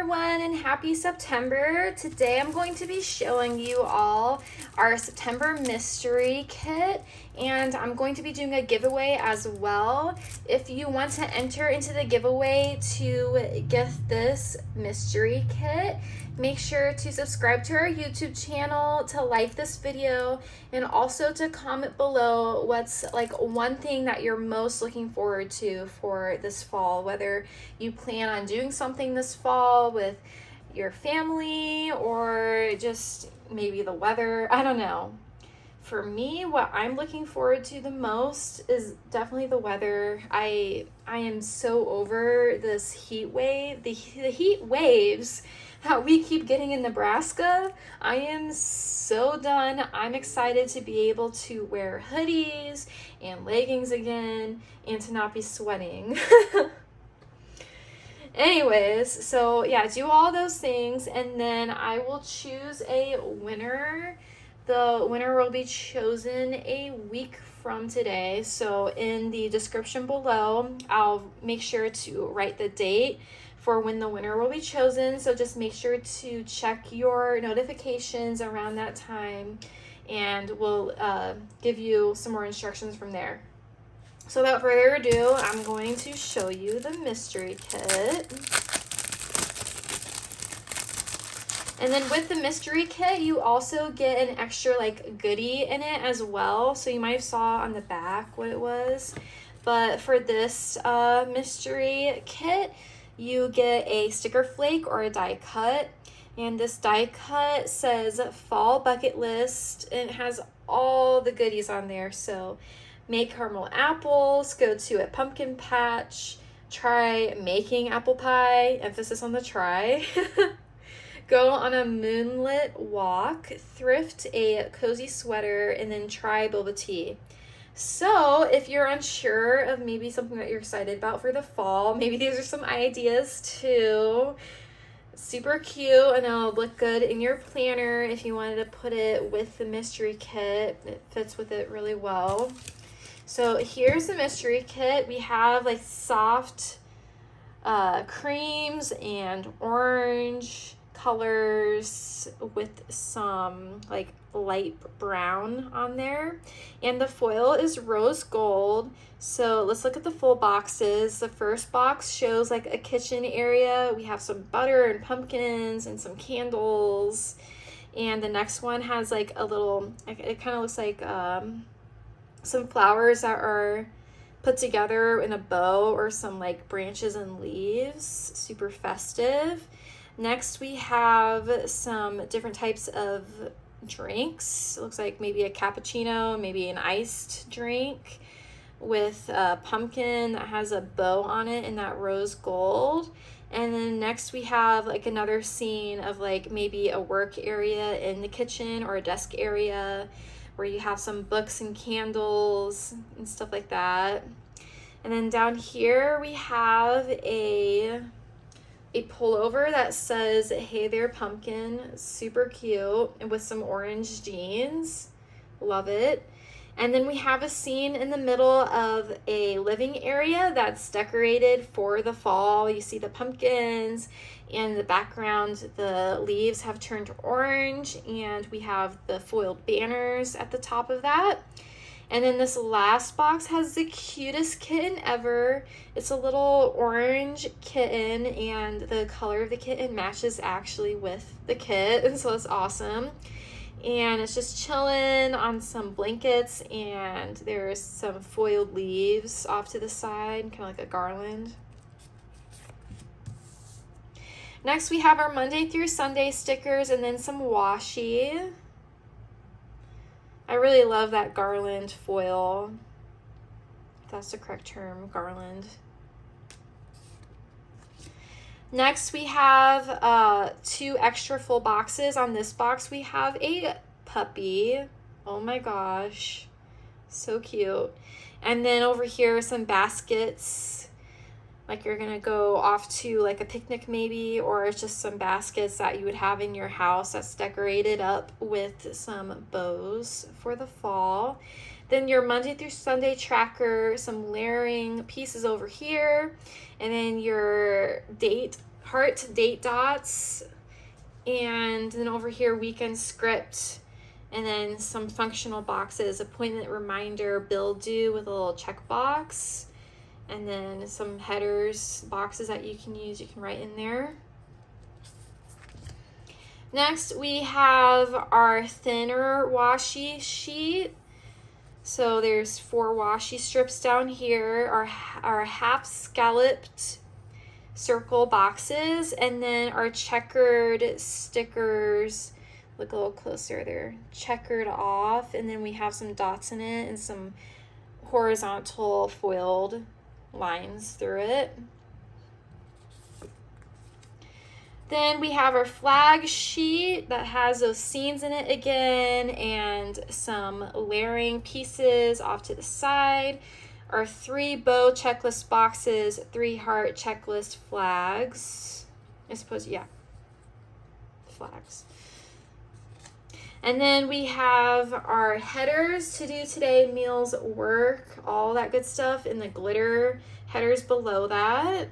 everyone, and happy September. Today I'm going to be showing you all our September mystery kit, and I'm going to be doing a giveaway as well. If you want to enter into the giveaway to gift this mystery kit, make sure to subscribe to our YouTube channel, to like this video, and also to comment below what's like one thing that you're most looking forward to for this fall, whether you plan on doing something this fall with your family or just maybe the weather. I don't know. For me, what I'm looking forward to the most is definitely the weather. I am so over this heat wave, the heat waves that we keep getting in Nebraska. I am so done. I'm excited to be able to wear hoodies and leggings again and to not be sweating. Anyways, so yeah, do all those things and then I will choose a winner. The winner will be chosen a week from today. So in the description below, I'll make sure to write the date for when the winner will be chosen. So just make sure to check your notifications around that time and we'll give you some more instructions from there. So without further ado, I'm going to show you the mystery kit. And then with the mystery kit, you also get an extra like goodie in it as well. So you might have saw on the back what it was. But for this mystery kit, you get a sticker flake or a die cut. And this die cut says Fall Bucket List. And it has all the goodies on there. So make caramel apples, go to a pumpkin patch, try making apple pie, emphasis on the try. Go on a moonlit walk, thrift a cozy sweater, and then try boba tea. So if you're unsure of maybe something that you're excited about for the fall, maybe these are some ideas too. Super cute, and it'll look good in your planner if you wanted to put it with the mystery kit. It fits with it really well. So here's the mystery kit. We have like soft creams and orange colors with some like light brown on there, and the foil is rose gold. So let's look at the full boxes. The first box shows like a kitchen area. We have some butter and pumpkins and some candles, and the next one has like a little, it kind of looks like some flowers that are put together in a bow, or some like branches and leaves, super festive. Next, we have some different types of drinks. It looks like maybe a cappuccino, maybe an iced drink with a pumpkin that has a bow on it in that rose gold. And then next we have like another scene of like maybe a work area in the kitchen or a desk area where you have some books and candles and stuff like that. And then down here we have a pullover that says "Hey there pumpkin," super cute, and with some orange jeans, love it. And then we have a scene in the middle of a living area that's decorated for the fall. You see the pumpkins, and in the background the leaves have turned orange, and we have the foiled banners at the top of that. And then this last box has the cutest kitten ever. It's a little orange kitten, and the color of the kitten matches actually with the kit, and so it's awesome. And it's just chilling on some blankets, and there's some foiled leaves off to the side, kind of like a garland. Next, we have our Monday through Sunday stickers and then some washi. I really love that garland foil, if that's the correct term, garland. Next, we have 2 extra full boxes. On this box, we have a puppy. Oh my gosh, so cute. And then over here, some baskets, like you're gonna go off to like a picnic maybe, or it's just some baskets that you would have in your house that's decorated up with some bows for the fall. Then your Monday through Sunday tracker, some layering pieces over here, and then your date heart date dots, and then over here weekend script, and then some functional boxes, appointment reminder, bill due with a little checkbox, and then some headers, boxes that you can use, you can write in there. Next, we have our thinner washi sheet. So there's 4 washi strips down here, our half scalloped circle boxes, and then our checkered stickers. Look a little closer, they're checkered off, and then we have some dots in it and some horizontal foiled lines through it. Then we have our flag sheet that has those scenes in it again, and some layering pieces off to the side. Our 3 bow checklist boxes, 3 heart checklist flags. I suppose, yeah, flags. And then we have our headers, to do today, meals, work, all that good stuff in the glitter headers below that.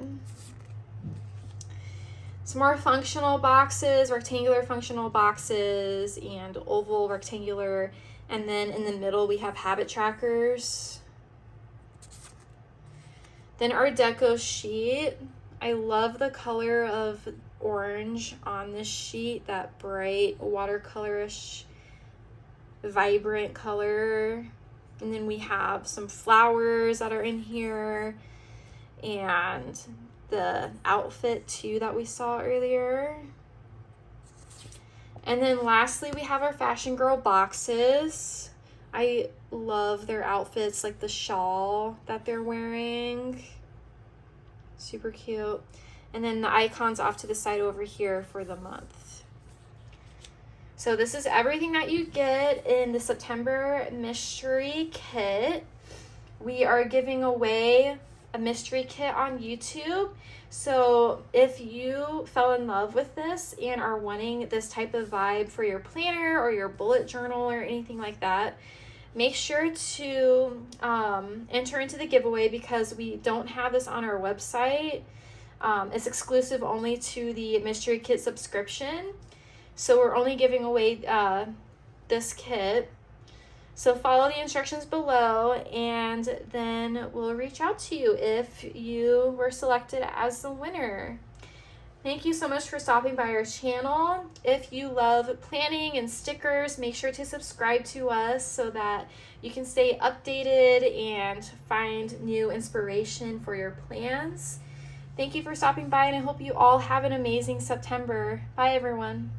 Some more functional boxes, rectangular functional boxes, and oval, rectangular. And then in the middle, we have habit trackers. Then our deco sheet. I love the color of orange on this sheet, that bright watercolorish, vibrant color. And then we have some flowers that are in here, and the outfit too that we saw earlier. And then lastly, we have our Fashion Girl boxes. I love their outfits, like the shawl that they're wearing. Super cute. And then the icons off to the side over here for the month. So this is everything that you get in the September mystery kit. We are giving away a mystery kit on YouTube. So if you fell in love with this and are wanting this type of vibe for your planner or your bullet journal or anything like that, make sure to enter into the giveaway, because we don't have this on our website. It's exclusive only to the mystery kit subscription. So we're only giving away this kit. So follow the instructions below, and then we'll reach out to you if you were selected as the winner. Thank you so much for stopping by our channel. If you love planning and stickers, make sure to subscribe to us so that you can stay updated and find new inspiration for your plans. Thank you for stopping by, and I hope you all have an amazing September. Bye, everyone.